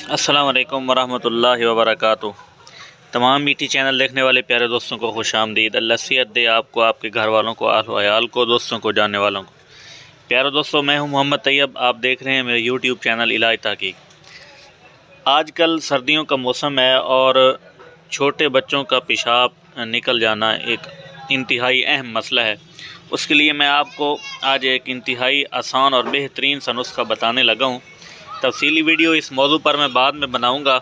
अस्सलाम वालेकुम वरहमतुल्लाहि वबरकातुहू। तमाम मीठी चैनल देखने वाले प्यारे दोस्तों को खुश आमदीद। अल्लाह सेहत दे आपको, आपके घर वालों को, आल वयाल को, दोस्तों को, जानने वालों को। प्यारे दोस्तों, मैं हूं मोहम्मद तैयब। आप देख रहे हैं मेरे यूट्यूब चैनल इलाज तहकीक। आजकल सर्दियों का मौसम है और छोटे बच्चों का पेशाब निकल जाना एक इंतहाई अहम मसला है। उसके लिए मैं आपको आज एक इंतहाई आसान और बेहतरीन सा नुस्खा बताने लगा हूँ। तफसीली वीडियो इस मौजू पर मैं बाद में बनाऊँगा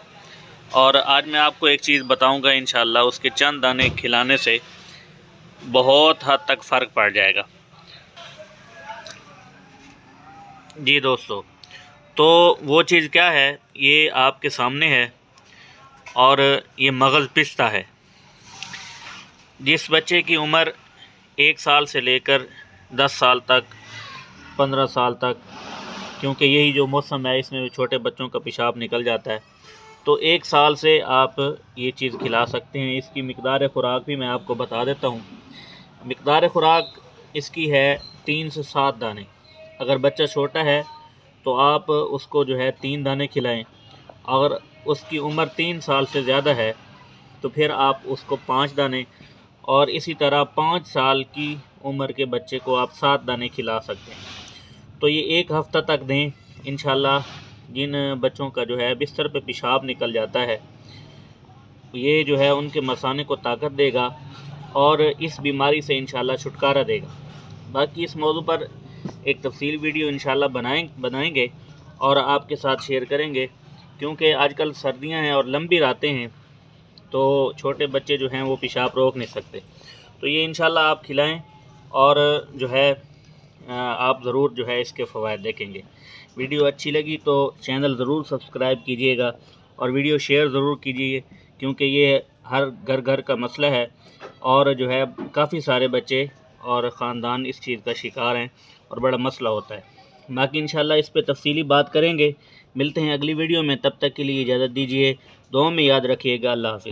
और आज मैं आपको एक चीज़ बताऊँगा, इंशाअल्लाह उसके चंद दाने खिलाने से बहुत हद तक फ़र्क पड़ जाएगा। जी दोस्तों, तो वो चीज़ क्या है, ये आपके सामने है और ये मगज़ पिस्ता है। जिस बच्चे की उम्र 1 साल से लेकर 10 साल तक, 15 साल तक, क्योंकि यही जो मौसम है इसमें छोटे बच्चों का पेशाब निकल जाता है, तो 1 साल से आप ये चीज़ खिला सकते हैं। इसकी मिक़दार ख़ुराक भी मैं आपको बता देता हूँ। मिक़दार ख़ुराक इसकी है 3 से 7 दाने। अगर बच्चा छोटा है तो आप उसको जो है 3 दाने खिलाएं। अगर उसकी उम्र 3 साल से ज़्यादा है तो फिर आप उसको 5 दाने, और इसी तरह 5 साल की उम्र के बच्चे को आप 7 दाने खिला सकते हैं। तो ये 1 हफ़्ता तक दें। इंशाल्लाह जिन बच्चों का जो है बिस्तर पे पेशाब निकल जाता है, ये जो है उनके मसाने को ताकत देगा और इस बीमारी से इंशाल्लाह छुटकारा देगा। बाकी इस मौजू पर एक तफसील वीडियो इंशाल्लाह बनाएंगे और आपके साथ शेयर करेंगे, क्योंकि आजकल सर्दियां हैं और लंबी रातें हैं, तो छोटे बच्चे जो हैं वो पेशाब रोक नहीं सकते। तो ये इंशाल्लाह आप खिलाएं और जो है आप ज़रूर जो है इसके फ़वाइद देखेंगे। वीडियो अच्छी लगी तो चैनल ज़रूर सब्सक्राइब कीजिएगा और वीडियो शेयर ज़रूर कीजिए, क्योंकि ये हर घर घर का मसला है और जो है काफ़ी सारे बच्चे और ख़ानदान इस चीज़ का शिकार हैं और बड़ा मसला होता है। बाकी इंशाल्लाह इस पे तफसीली बात करेंगे। मिलते हैं अगली वीडियो में, तब तक के लिए इजाज़त दीजिए। दुआ में याद रखिएगा। अल्लाह हाफ़िज़।